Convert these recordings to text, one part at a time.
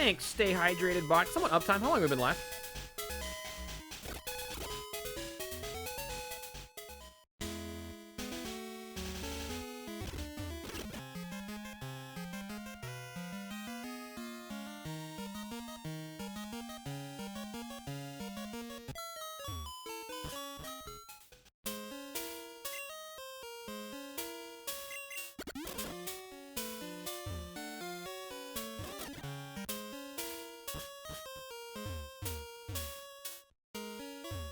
Thanks, stay hydrated, bot. Someone uptime. How long have we been live?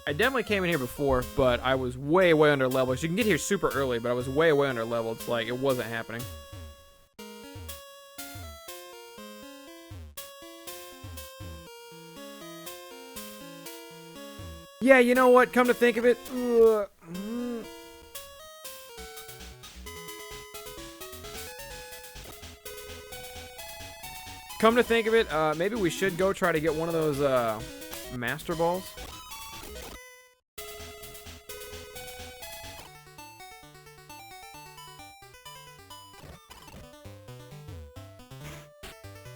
I definitely came in here before, but I was way, way under level. So you can get here super early, but I was way, way under level. It's like, it wasn't happening. Yeah, you know what? Come to think of it. Come to think of it, maybe we should go try to get one of those, Master Balls.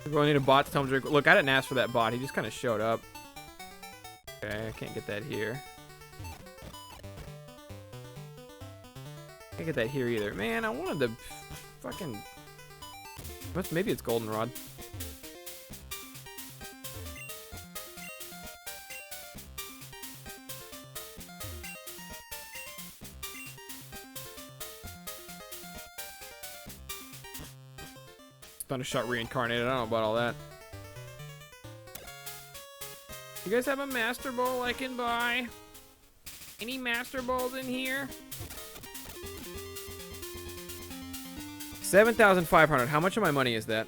We need a bot to tell him to drink. Look, I didn't ask for that bot. He just kind of showed up. Okay, I can't get that here. Can't get that here either. Man, I wanted the fucking... Maybe it's goldenrod. Thundershot reincarnated. I don't know about all that. You guys have a Master Ball I can buy? Any Master Balls in here? 7,500. How much of my money is that?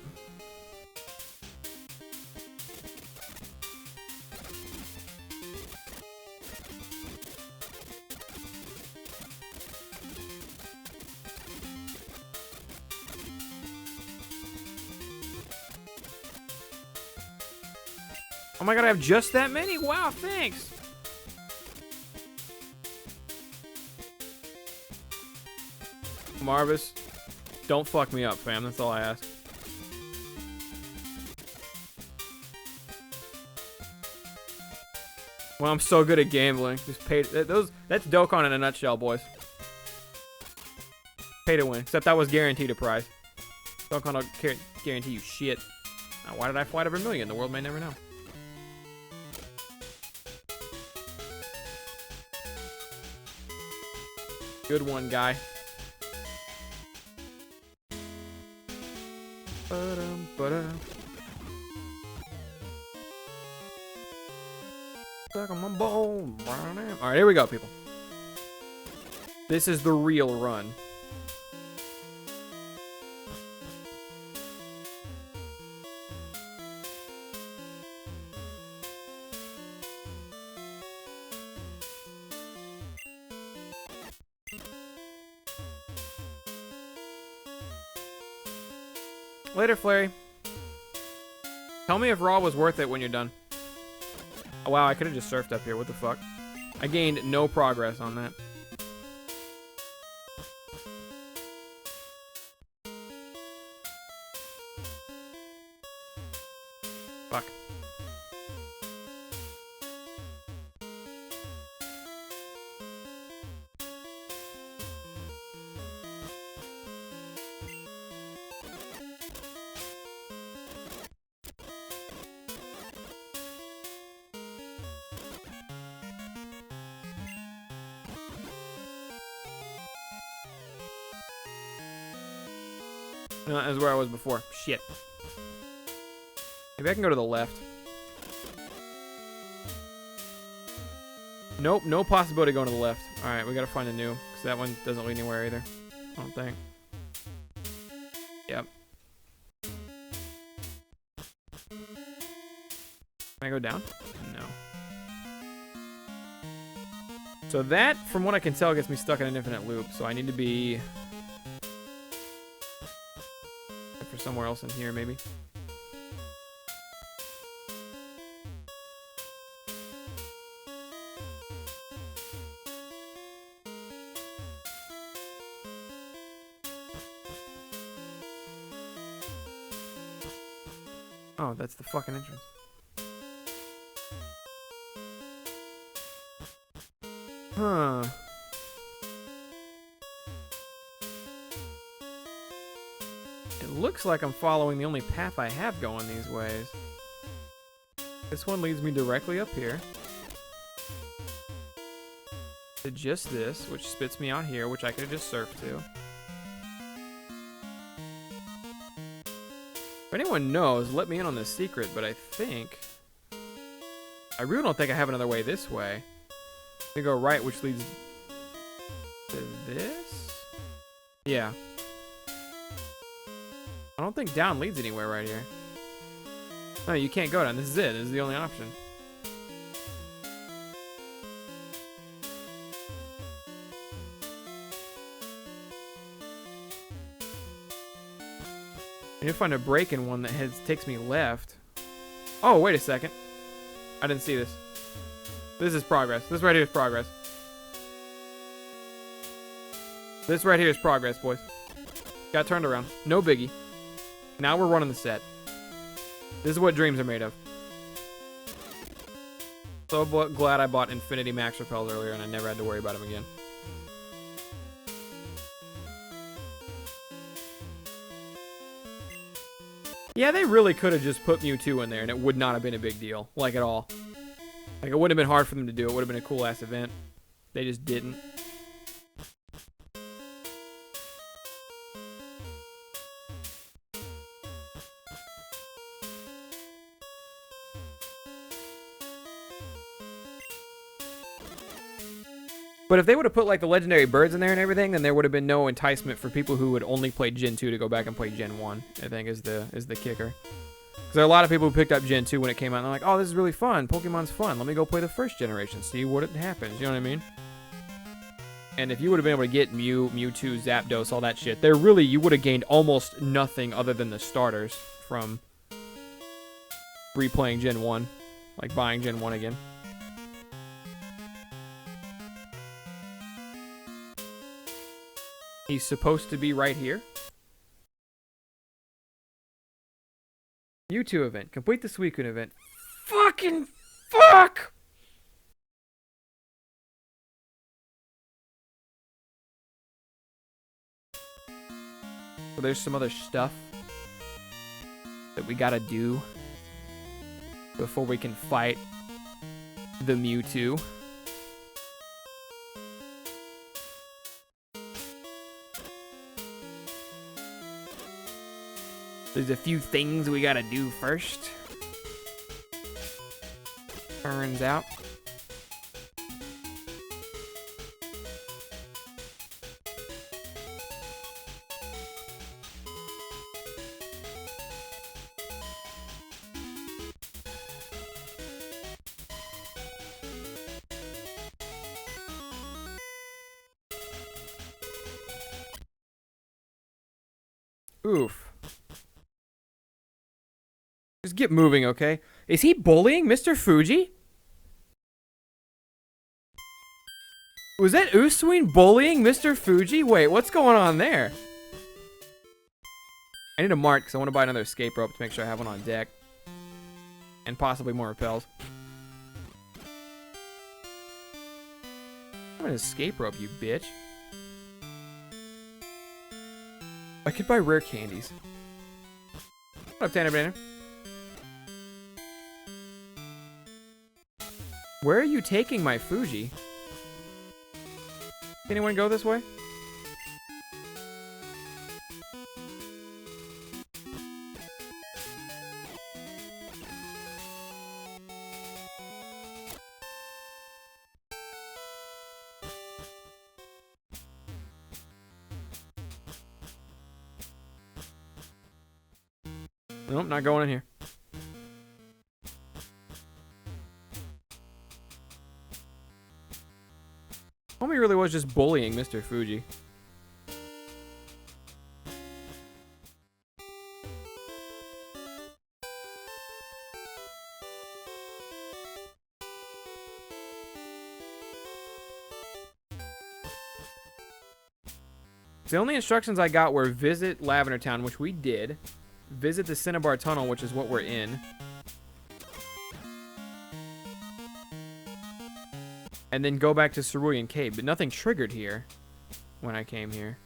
Oh my god, I have just that many? Wow, thanks. Marvis, don't fuck me up, fam. That's all I ask. Well, I'm so good at gambling. Just pay. That's Dokkan in a nutshell, boys. Pay to win. Except that was guaranteed a prize. Dokkan don't guarantee you shit. Now, why did I fly to Vermilion? The world may never know. Good one, guy. Alright, here we go, people. This is the real run. Later, Flurry. Tell me if Raw was worth it when you're done. Oh, wow, I could have just surfed up here. What the fuck? I gained no progress on that. Fuck. No, that's where I was before. Shit. Maybe I can go to the left. Nope, no possibility going to the left. Alright, we gotta find a new, because that one doesn't lead anywhere either. I don't think. Yep. Can I go down? No. So that, from what I can tell, gets me stuck in an infinite loop, so I need to be... for somewhere else in here, maybe. Oh, that's the fucking entrance. Huh. It looks like I'm following the only path I have going these ways. This one leads me directly up here. To just this, which spits me out here, which I could have just surfed to. If anyone knows, let me in on this secret, but I think... I really don't think I have another way this way. I'm gonna go right, which leads to this? Yeah. I don't think down leads anywhere right here. No, you can't go down. This is it. This is the only option. I need to find a break in one that takes me left. Oh, wait a second. I didn't see this. This is progress. This right here is progress. This right here is progress, boys. Got turned around. No biggie. Now we're running the set. This is what dreams are made of. So glad I bought Infinity Max Repels earlier and I never had to worry about them again. Yeah, they really could have just put Mewtwo in there and it would not have been a big deal. Like, at all. Like, it wouldn't have been hard for them to do. It would have been a cool-ass event. They just didn't. But if they would have put, like, the legendary birds in there and everything, then there would have been no enticement for people who would only play Gen 2 to go back and play Gen 1, I think, is the kicker. Because there are a lot of people who picked up Gen 2 when it came out, and they're like, oh, this is really fun. Pokemon's fun. Let me go play the first generation, see what happens. You know what I mean? And if you would have been able to get Mew, Mewtwo, Zapdos, all that shit, you would have gained almost nothing other than the starters from replaying Gen 1. Like, buying Gen 1 again. He's supposed to be right here. Mewtwo event. Complete the Suicune event. Fucking fuck! So there's some other stuff that we gotta do before we can fight the Mewtwo. There's a few things we gotta do first. Turns out. Oof. Just get moving, okay? Is he bullying Mr. Fuji? Was that Uswin bullying Mr. Fuji? Wait, what's going on there? I need a mark because I want to buy another escape rope to make sure I have one on deck. And possibly more repels. I have an escape rope, you bitch. I could buy rare candies. What up, Tanner Banner? Where are you taking my Fuji? Can anyone go this way? Nope, not going in here. Homie really was just bullying Mr. Fuji. The only instructions I got were visit Lavender Town, which we did. visit the Cinnabar Tunnel, which is what we're in. And then go back to Cerulean Cave. But nothing triggered here when I came here.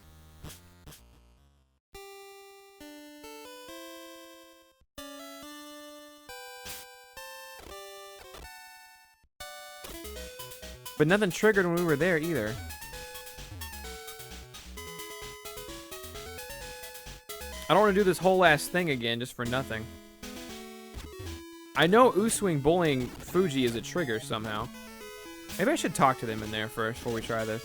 But nothing triggered when we were there either. I don't want to do this whole ass thing again just for nothing. I know Uswing bullying Fuji is a trigger somehow. Maybe I should talk to them in there first before we try this.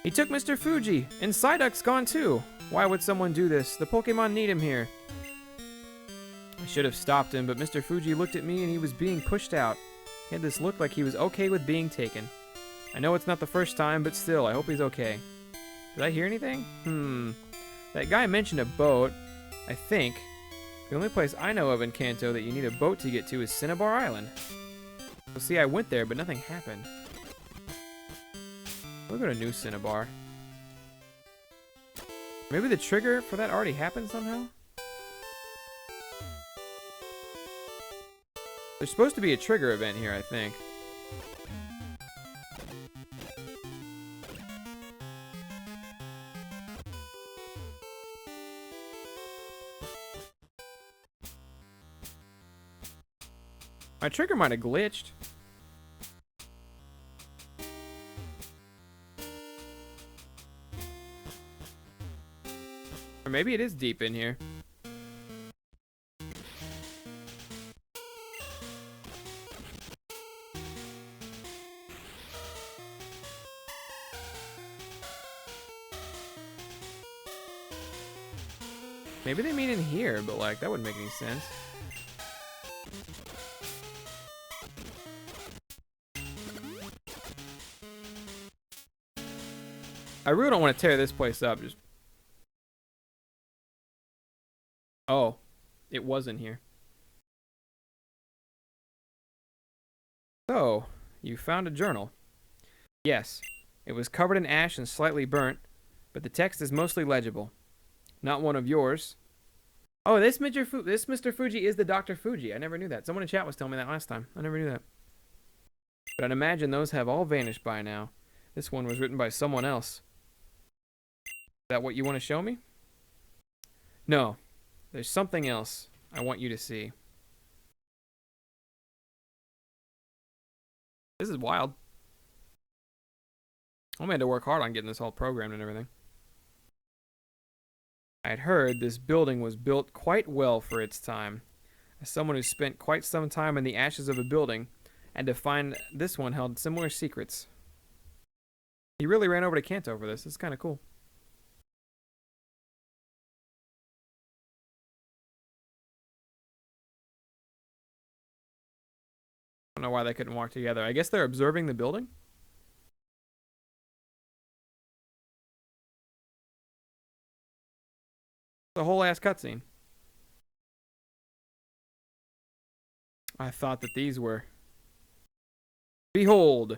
He took Mr. Fuji, and Psyduck's gone too. Why would someone do this? The Pokemon need him here. I should have stopped him, but Mr. Fuji looked at me and he was being pushed out. He had this look like he was okay with being taken. I know it's not the first time, but still, I hope he's okay. Did I hear anything? That guy mentioned a boat, I think. The only place I know of in Kanto that you need a boat to get to is Cinnabar Island. So see, I went there, but nothing happened. We'll go to New Cinnabar. Maybe the trigger for that already happened somehow? There's supposed to be a trigger event here, I think. My trigger might have glitched. Or maybe it is deep in here. Maybe they mean in here, but like, that wouldn't make any sense. I really don't want to tear this place up. Just... Oh, it was in here. So, you found a journal. Yes, it was covered in ash and slightly burnt, but the text is mostly legible. Not one of yours. Oh, this Mr. Fuji is the Dr. Fuji. I never knew that. Someone in chat was telling me that last time. I never knew that. But I'd imagine those have all vanished by now. This one was written by someone else. Is that what you want to show me? No. There's something else I want you to see. This is wild. I had to work hard on getting this all programmed and everything. I had heard this building was built quite well for its time. As someone who spent quite some time in the ashes of a building, and to find this one held similar secrets. He really ran over to Kanto for this. It's kind of cool. I don't know why they couldn't walk together. I guess they're observing the building? The whole ass cutscene. I thought that these were... Behold!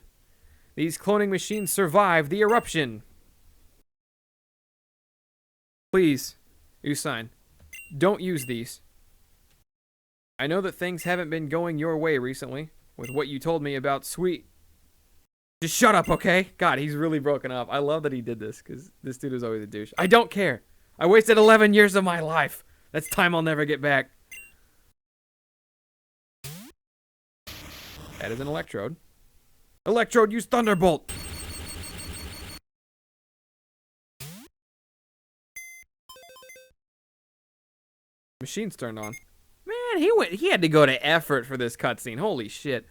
These cloning machines survived the eruption! Please, Usain, don't use these. I know that things haven't been going your way recently, with what you told me about sweet... Just shut up, okay? God, he's really broken up. I love that he did this, because this dude is always a douche. I don't care! I wasted 11 years of my life. That's time I'll never get back. That is an Electrode. Electrode, use Thunderbolt! Machine's turned on. Man, he had to go to effort for this cutscene. Holy shit.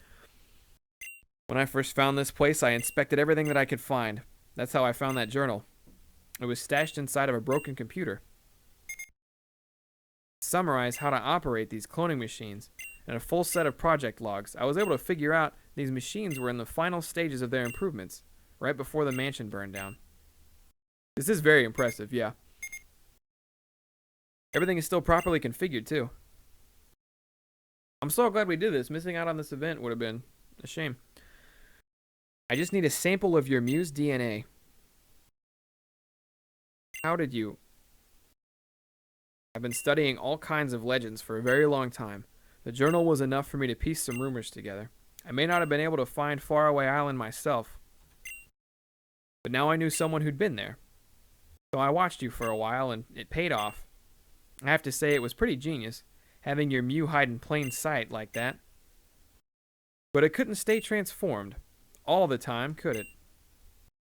When I first found this place, I inspected everything that I could find. That's how I found that journal. It was stashed inside of a broken computer. Summarize how to operate these cloning machines and a full set of project logs. I was able to figure out these machines were in the final stages of their improvements, right before the mansion burned down. This is very impressive, yeah. Everything is still properly configured, too. I'm so glad we did this. Missing out on this event would have been a shame. I just need a sample of your Muse DNA. How did you? I've been studying all kinds of legends for a very long time. The journal was enough for me to piece some rumors together. I may not have been able to find Faraway Island myself, but now I knew someone who'd been there. So I watched you for a while, and it paid off. I have to say it was pretty genius, having your Mew hide in plain sight like that. But it couldn't stay transformed all the time, could it?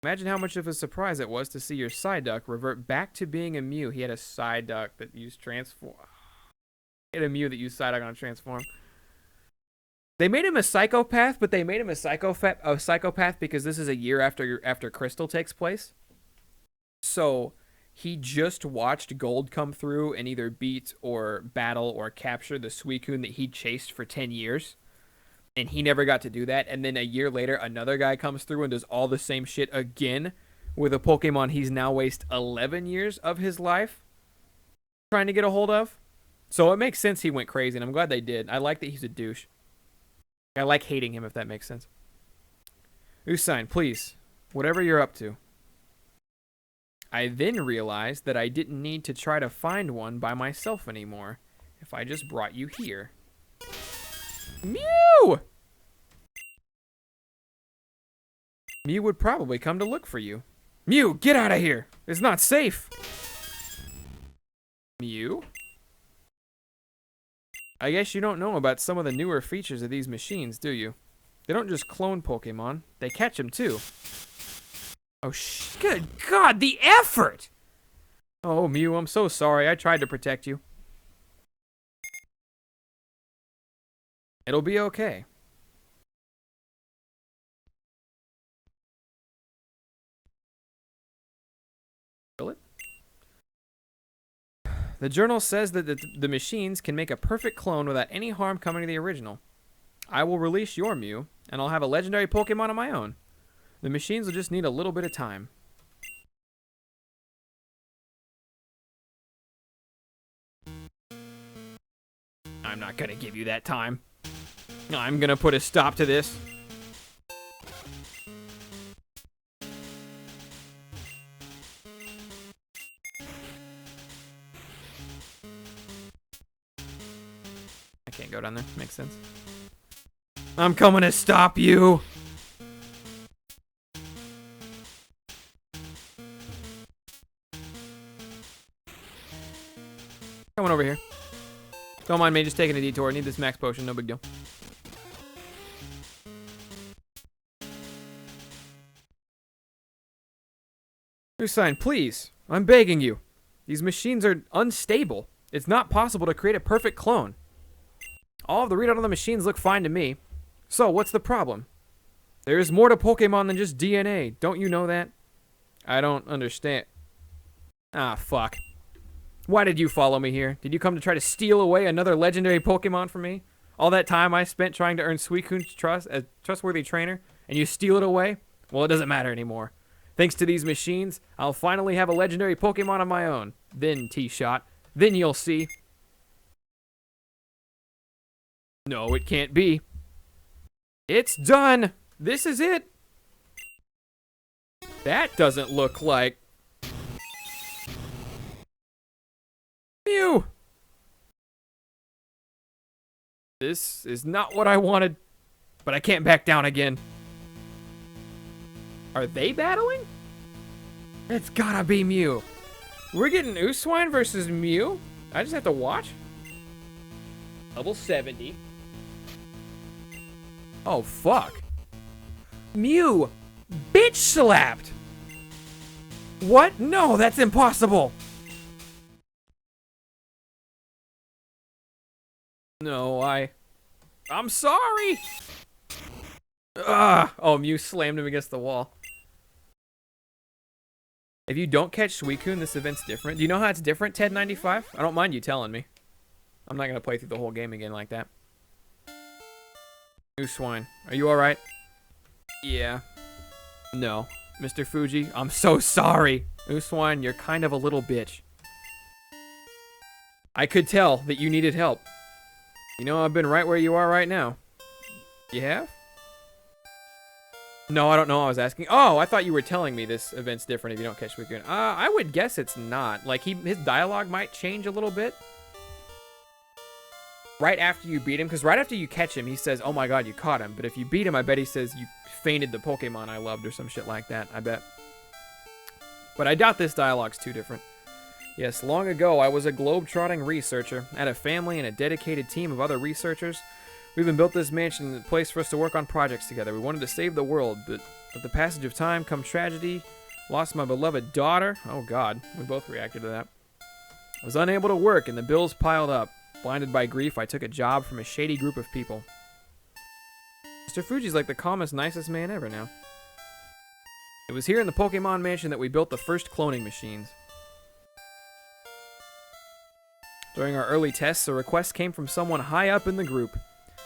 Imagine how much of a surprise it was to see your Psyduck revert back to being a Mew. He had a Psyduck that used transform. He had a Mew that used Psyduck on transform. They made him a psychopath, but they made him a psychopath because this is a year after Crystal takes place. So he just watched Gold come through and either beat or battle or capture the Suicune that he chased for 10 years. And he never got to do that. And then a year later, another guy comes through and does all the same shit again with a Pokemon he's now wasted 11 years of his life trying to get a hold of. So it makes sense he went crazy, and I'm glad they did. I like that he's a douche. I like hating him, if that makes sense. Usain, please, whatever you're up to. I then realized that I didn't need to try to find one by myself anymore if I just brought you here. Mew! Mew would probably come to look for you. Mew, get out of here! It's not safe! Mew? I guess you don't know about some of the newer features of these machines, do you? They don't just clone Pokemon, they catch them too. Oh, good God, the effort! Oh, Mew, I'm so sorry. I tried to protect you. It'll be okay. Will it? The journal says that the machines can make a perfect clone without any harm coming to the original. I will release your Mew, and I'll have a legendary Pokemon of my own. The machines will just need a little bit of time. I'm not gonna give you that time. I'm gonna put a stop to this. I can't go down there. Makes sense. I'm coming to stop you. Coming over here. Don't mind me just taking a detour. I need this max potion. No big deal. Usain, please. I'm begging you. These machines are unstable. It's not possible to create a perfect clone. All of the readout on the machines look fine to me. So, what's the problem? There is more to Pokemon than just DNA. Don't you know that? I don't understand. Ah, fuck. Why did you follow me here? Did you come to try to steal away another legendary Pokemon from me? All that time I spent trying to earn Suicune's trust as a trustworthy trainer, and you steal it away? Well, it doesn't matter anymore. Thanks to these machines, I'll finally have a legendary Pokemon of my own. Then, T-Shot. Then you'll see. No, it can't be. It's done. This is it. That doesn't look like... Mew! This is not what I wanted, but I can't back down again. Are they battling? It's gotta be Mew. We're getting Uswine versus Mew? I just have to watch? Level 70. Oh, fuck. Mew! Bitch slapped! What? No, that's impossible! No, I'm sorry! Ugh! Oh, Mew slammed him against the wall. If you don't catch Suicune, this event's different. Do you know how it's different, Ted95? I don't mind you telling me. I'm not gonna play through the whole game again like that. Uswine, are you alright? Yeah. No. Mr. Fuji, I'm so sorry. Uswine, you're kind of a little bitch. I could tell that you needed help. You know, I've been right where you are right now. You have? No, I don't know. I was asking. Oh, I thought you were telling me this event's different if you don't catch Suicune. I would guess it's not. Like, his dialogue might change a little bit right after you beat him, because right after you catch him, he says, "Oh my god, you caught him." But if you beat him, I bet he says, "You fainted the Pokemon I loved," or some shit like that. I bet. But I doubt this dialogue's too different. Yes, long ago, I was a globe-trotting researcher. I had a family and a dedicated team of other researchers. We even built this mansion, a place for us to work on projects together. We wanted to save the world, but with the passage of time come tragedy. Lost my beloved daughter. Oh god, we both reacted to that. I was unable to work and the bills piled up. Blinded by grief, I took a job from a shady group of people. Mr. Fuji's like the calmest, nicest man ever now. It was here in the Pokemon Mansion that we built the first cloning machines. During our early tests, a request came from someone high up in the group.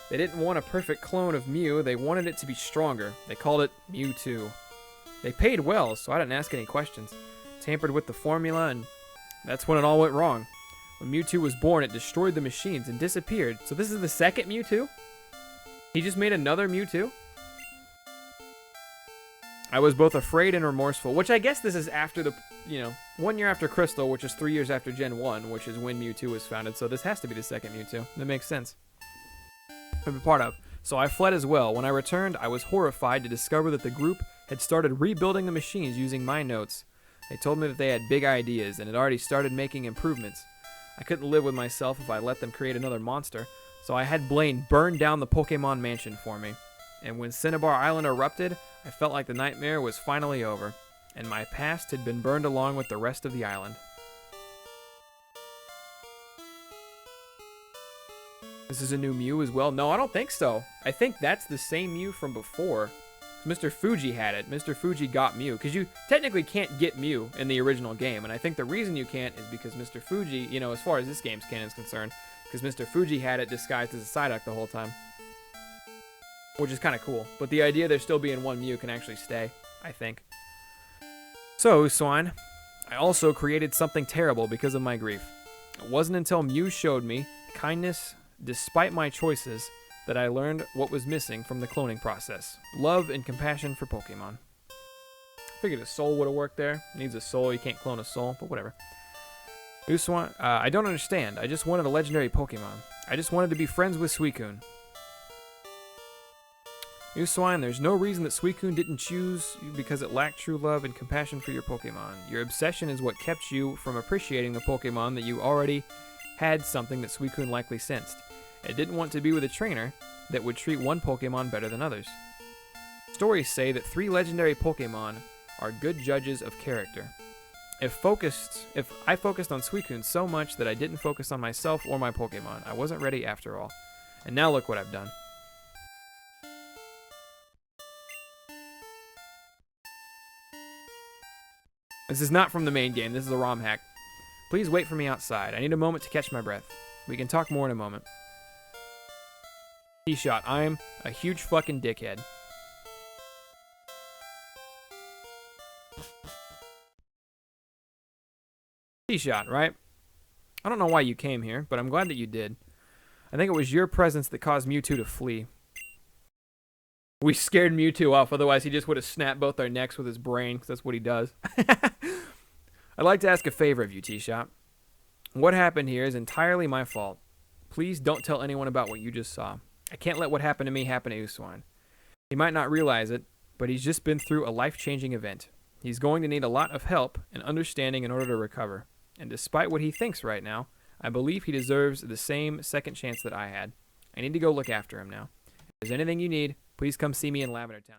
They didn't want a perfect clone of Mew, they wanted it to be stronger. They called it Mewtwo. They paid well, so I didn't ask any questions. Tampered with the formula, and that's when it all went wrong. When Mewtwo was born, it destroyed the machines and disappeared. So this is the second Mewtwo? He just made another Mewtwo? I was both afraid and remorseful, which I guess this is after the, 1 year after Crystal, which is 3 years after Gen 1, which is when Mewtwo was founded. So this has to be the second Mewtwo. That makes sense. I'm a part of. So I fled as well. When I returned, I was horrified to discover that the group had started rebuilding the machines using my notes. They told me that they had big ideas and had already started making improvements. I couldn't live with myself if I let them create another monster, so I had Blaine burn down the Pokemon Mansion for me. And when Cinnabar Island erupted, I felt like the nightmare was finally over, and my past had been burned along with the rest of the island. This is a new Mew as well? No, I don't think so. I think that's the same Mew from before. Mr. Fuji had it. Mr. Fuji got Mew. Because you technically can't get Mew in the original game. And I think the reason you can't is because Mr. Fuji, as far as this game's canon is concerned, because Mr. Fuji had it disguised as a Psyduck the whole time. Which is kind of cool. But the idea there still being one Mew can actually stay, I think. So, Swine, I also created something terrible because of my grief. It wasn't until Mew showed me kindness, despite my choices, that I learned what was missing from the cloning process. Love and compassion for Pokemon. Figured a soul would have worked there. Needs a soul, you can't clone a soul, but whatever. Uswan, I don't understand. I just wanted a legendary Pokemon. I just wanted to be friends with Suicune. Uswine, there's no reason that Suicune didn't choose you because it lacked true love and compassion for your Pokemon. Your obsession is what kept you from appreciating the Pokemon that you already had, something that Suicune likely sensed. It didn't want to be with a trainer that would treat one Pokemon better than others. Stories say that 3 legendary Pokemon are good judges of character. If I focused on Suicune so much that I didn't focus on myself or my Pokemon, I wasn't ready after all. And now look what I've done. This is not from the main game, this is a ROM hack. Please wait for me outside. I need a moment to catch my breath. We can talk more in a moment. T-Shot, I'm a huge fucking dickhead. T-Shot, right? I don't know why you came here, but I'm glad that you did. I think it was your presence that caused Mewtwo to flee. We scared Mewtwo off, otherwise he just would have snapped both our necks with his brain, because that's what he does. I'd like to ask a favor of you, T-Shot. What happened here is entirely my fault. Please don't tell anyone about what you just saw. I can't let what happened to me happen to Uswan. He might not realize it, but he's just been through a life-changing event. He's going to need a lot of help and understanding in order to recover. And despite what he thinks right now, I believe he deserves the same second chance that I had. I need to go look after him now. If there's anything you need, please come see me in Lavender Town.